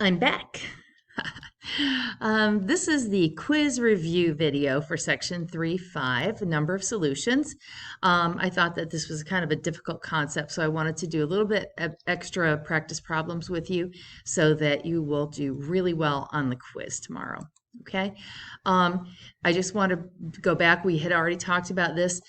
I'm back. This is the quiz review video for section 3.5, number of solutions. I thought that this was kind of a difficult concept, so I wanted to do a little bit of extra practice problems with you so that you will do really well on the quiz tomorrow. Okay, I just want to go back. We had already talked about this.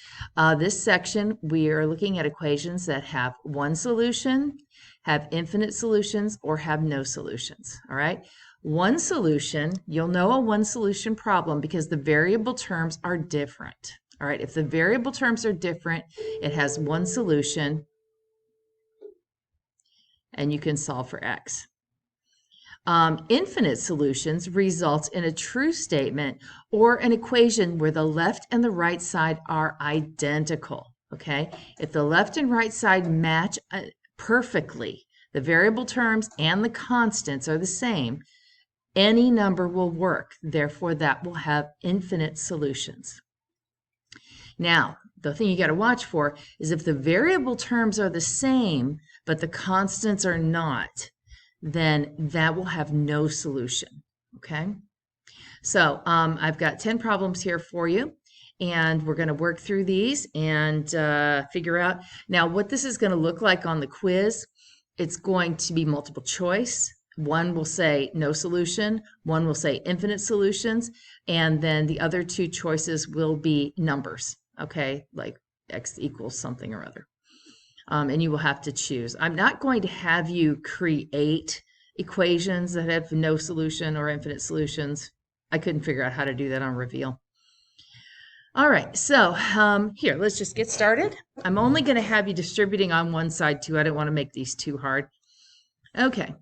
This section, we are looking at equations that have one solution, have infinite solutions, or have no solutions. All right. One solution, you'll know a one solution problem because the variable terms are different. All right. If the variable terms are different, it has one solution and you can solve for x. Infinite solutions results in a true statement or an equation where the left and the right side are identical. Okay. If the left and right side match perfectly, the variable terms and the constants are the same, any number will work. Therefore, that will have infinite solutions. Now, the thing you got to watch for is if the variable terms are the same, but the constants are not, then that will have no solution. Okay? So I've got 10 problems here for you, and we're going to work through these and figure out. Now, what this is going to look like on the quiz, it's going to be multiple choice. One will say no solution, one will say infinite solutions, and then the other two choices will be numbers, okay, like x equals something or other. And you will have to choose. I'm not going to have you create equations that have no solution or infinite solutions. I couldn't figure out how to do that on Reveal. All right, so here, let's just get started. I'm only going to have you distributing on one side too. I don't want to make these too hard. Okay,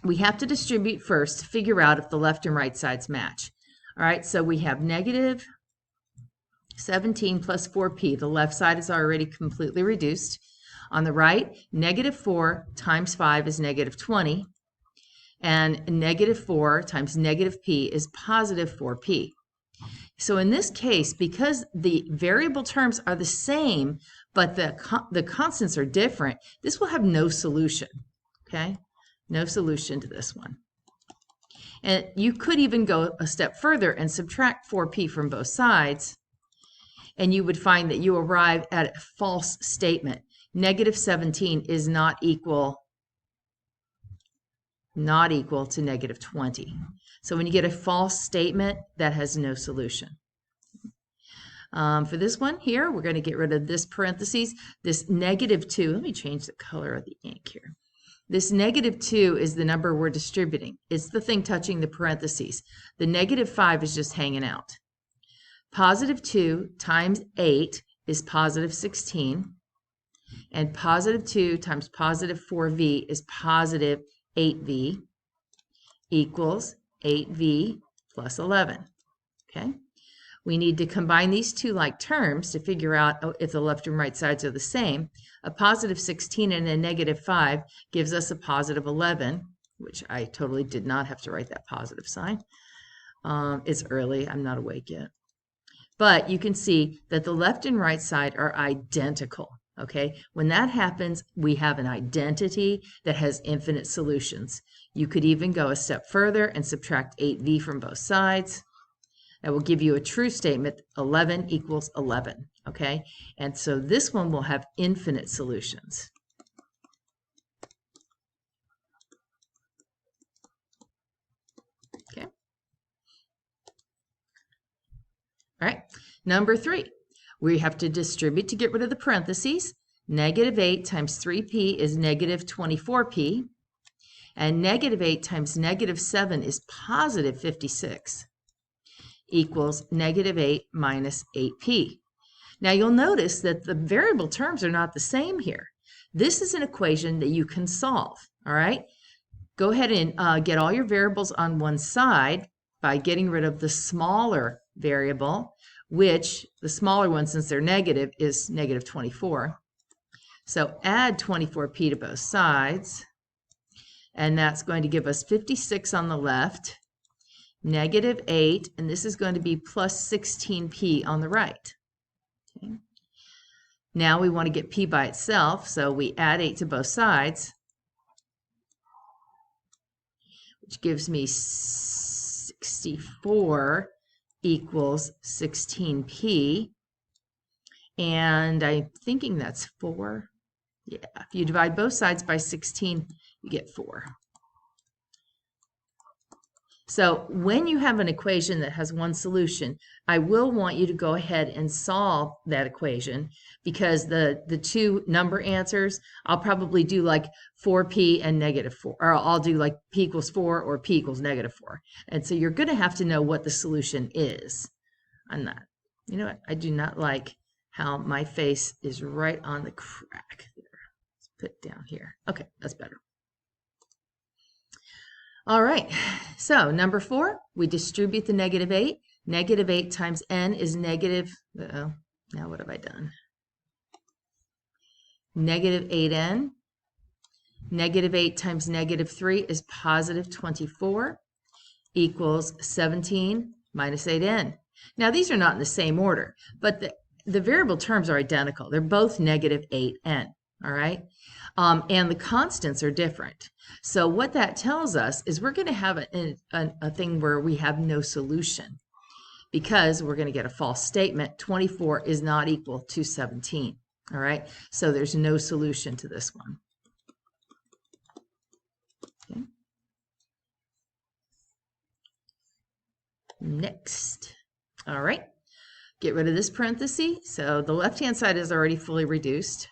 we have to distribute first to figure out if the left and right sides match. All right, so we have negative 17 plus 4p. The left side is already completely reduced. On the right, negative 4 times 5 is negative 20. And negative 4 times negative p is positive 4p. So in this case, because the variable terms are the same, but the constants are different, this will have no solution, okay? No solution to this one. And you could even go a step further and subtract 4p from both sides, and you would find that you arrive at a false statement. Negative 17 is not equal to negative 20. So when you get a false statement, that has no solution. For this one here, we're going to get rid of this parentheses. This negative 2, let me change the color of the ink here. This negative 2 is the number we're distributing. It's the thing touching the parentheses. The negative 5 is just hanging out. Positive 2 times 8 is positive 16. And positive 2 times positive 4v is positive 8v equals 8v plus 11. Okay? We need to combine these two like terms to figure out if the left and right sides are the same. A positive 16 and a negative 5 gives us a positive 11, which I totally did not have to write that positive sign. It's early. I'm not awake yet. But you can see that the left and right side are identical. Okay, when that happens, we have an identity that has infinite solutions. You could even go a step further and subtract 8v from both sides. That will give you a true statement, 11 equals 11. Okay, and so this one will have infinite solutions. Okay. All right, number 3. We have to distribute to get rid of the parentheses. Negative 8 times 3p is negative 24p. And negative 8 times negative 7 is positive 56 equals negative 8 minus 8p. Now you'll notice that the variable terms are not the same here. This is an equation that you can solve, all right? Go ahead and get all your variables on one side by getting rid of the smaller variable, which the smaller one, since they're negative, is negative 24. So add 24p to both sides, and that's going to give us 56 on the left, negative 8, and this is going to be plus 16p on the right. Okay. Now we want to get p by itself, so we add 8 to both sides. which gives me 64 equals 16p. And I'm thinking that's 4. Yeah, if you divide both sides by 16, you get 4. So when you have an equation that has one solution, I will want you to go ahead and solve that equation, because the two number answers, I'll probably do like 4p and -4, or I'll do like p equals 4 or p equals -4. And so you're going to have to know what the solution is on that. You know what? I do not like how my face is right on the crack there. Let's put it down here. Okay, that's better. All right, so number 4, we distribute the -8. -8 times n is negative, now what have I done? -8n. -8 times -3 is positive 24, equals 17 minus 8n. Now these are not in the same order, but the variable terms are identical. They're both -8n, all right? And the constants are different. So what that tells us is we're going to have a thing where we have no solution, because we're going to get a false statement. 24 is not equal to 17. All right, so there's no solution to this one. Okay. Next. All right, get rid of this parenthesis. So the left-hand side is already fully reduced.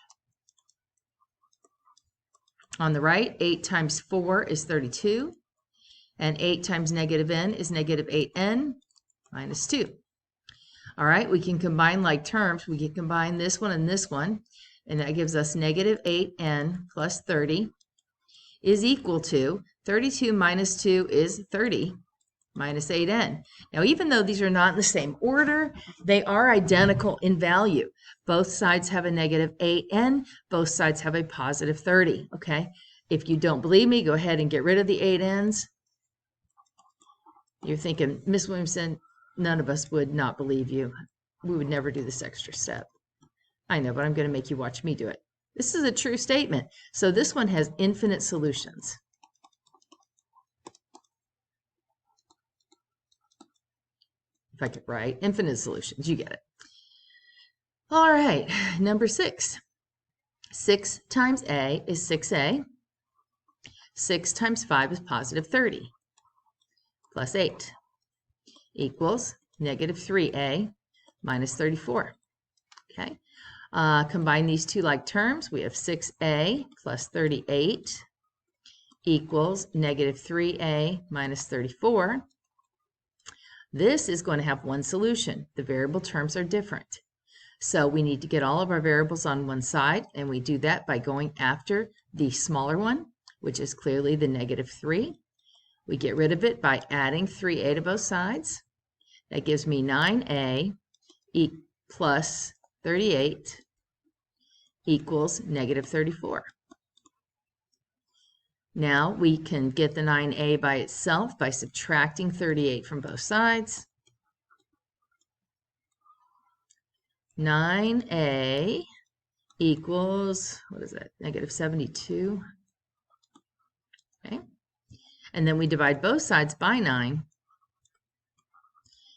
On the right, 8 times 4 is 32, and 8 times -n is -8n minus 2. All right, we can combine like terms. We can combine this one and this one, and that gives us -8n plus 30 is equal to 32 minus 2 is 30 minus 8n. Now, even though these are not in the same order, they are identical in value. Both sides have a -8n. Both sides have a positive 30, okay? If you don't believe me, go ahead and get rid of the 8n's. You're thinking, Miss Williamson, none of us would not believe you. We would never do this extra step. I know, but I'm going to make you watch me do it. This is a true statement. So this one has infinite solutions. If I could write infinite solutions, you get it. All right, number 6. 6 times a is 6a. 6 times 5 is positive 30 plus 8 equals -3a minus 34. Okay, combine these two like terms. We have 6a plus 38 equals -3a minus 34. This is going to have one solution. The variable terms are different. So we need to get all of our variables on one side, and we do that by going after the smaller one, which is clearly the -3. We get rid of it by adding 3a to both sides. That gives me 9a plus 38 equals -34. Now we can get the 9a by itself by subtracting 38 from both sides. 9a equals, what is that, -72. Okay. And then we divide both sides by 9,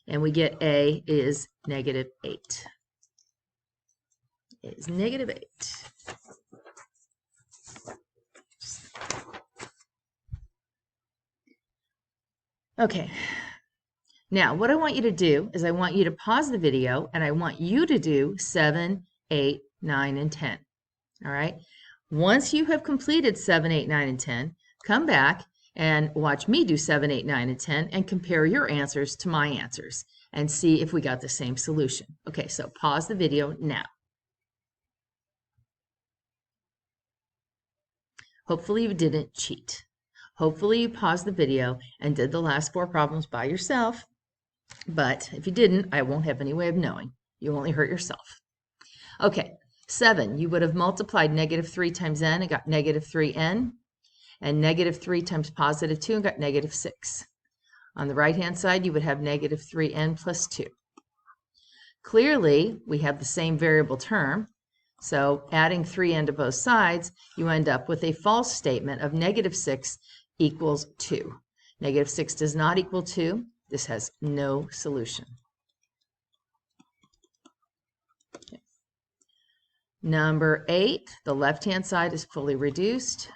and we get a is -8. It is -8. Okay, now what I want you to do is I want you to pause the video, and I want you to do 7, 8, 9, and 10. All right, once you have completed 7, 8, 9, and 10, come back and watch me do 7, 8, 9, and 10 and compare your answers to my answers and see if we got the same solution. Okay, so pause the video now. Hopefully you didn't cheat. Hopefully you paused the video and did the last 4 problems by yourself. But if you didn't, I won't have any way of knowing. You only hurt yourself. Okay, 7. You would have multiplied -3 times n and got -3n. And -3 times positive 2 and got -6. On the right-hand side, you would have -3n plus 2. Clearly, we have the same variable term. So adding 3n to both sides, you end up with a false statement of -6 equals 2. Negative 6 does not equal 2. This has no solution. Okay. Number 8, the left-hand side is fully reduced.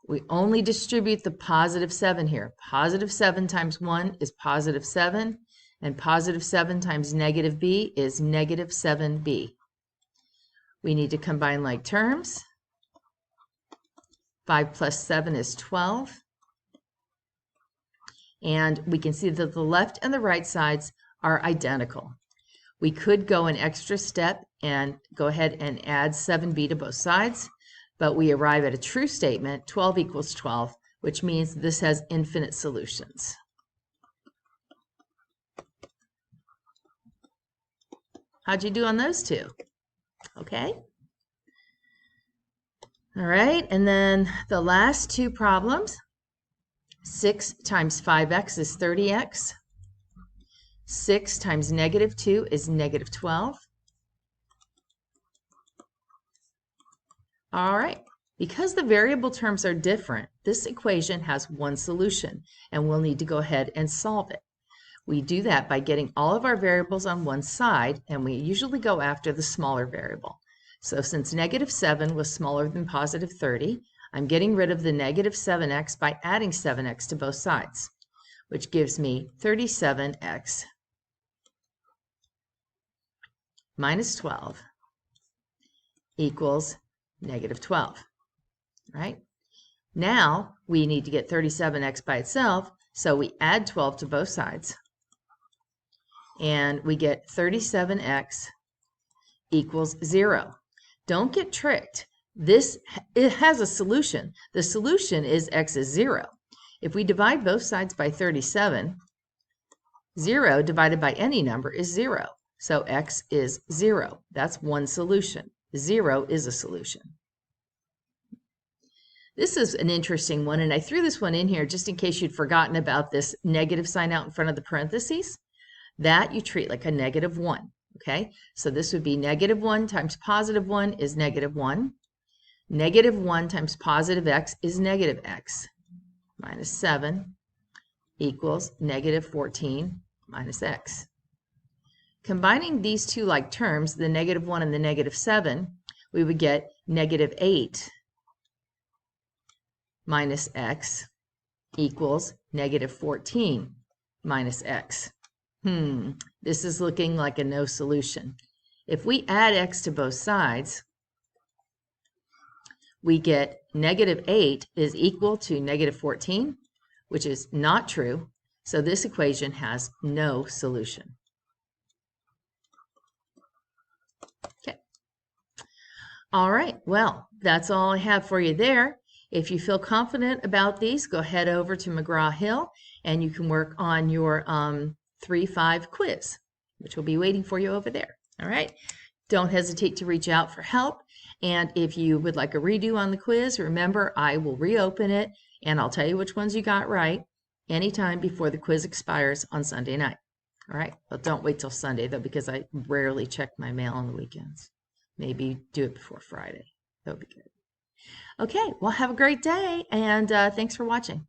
We only distribute the positive 7 here. Positive 7 times 1 is positive 7, and positive 7 times negative b is negative 7b. We need to combine like terms. 5 plus 7 is 12. And we can see that the left and the right sides are identical. We could go an extra step and go ahead and add 7b to both sides, but we arrive at a true statement, 12 equals 12, which means this has infinite solutions. How'd you do on those two? Okay. All right, and then the last two problems. 6 times 5x is 30x. 6 times negative 2 is negative 12. All right, because the variable terms are different, this equation has one solution, and we'll need to go ahead and solve it. We do that by getting all of our variables on one side, and we usually go after the smaller variable. So since negative 7 was smaller than positive 30, I'm getting rid of the negative 7x by adding 7x to both sides, which gives me 37x minus 12 equals negative 12, right? Now we need to get 37x by itself, so we add 12 to both sides, and we get 37x equals 0. Don't get tricked. It has a solution. The solution is x is 0. If we divide both sides by 37, 0 divided by any number is 0. So x is 0. That's one solution. 0 is a solution. This is an interesting one, and I threw this one in here just in case you'd forgotten about this negative sign out in front of the parentheses. That you treat like a negative 1. Okay, so this would be negative 1 times positive 1 is negative 1. Negative 1 times positive x is negative x minus 7 equals negative 14 minus x. Combining these two like terms, the negative 1 and the negative 7, we would get negative 8 minus x equals negative 14 minus x. This is looking like a no solution. If we add x to both sides, we get negative 8 is equal to negative 14, which is not true. So this equation has no solution. Okay. All right. Well, that's all I have for you there. If you feel confident about these, go head over to McGraw-Hill and you can work on your 3-5 quiz, which will be waiting for you over there. All right. Don't hesitate to reach out for help. And if you would like a redo on the quiz, remember, I will reopen it and I'll tell you which ones you got right anytime before the quiz expires on Sunday night. All right. Well, don't wait till Sunday, though, because I rarely check my mail on the weekends. Maybe do it before Friday. That would be good. Okay. Well, have a great day, and thanks for watching.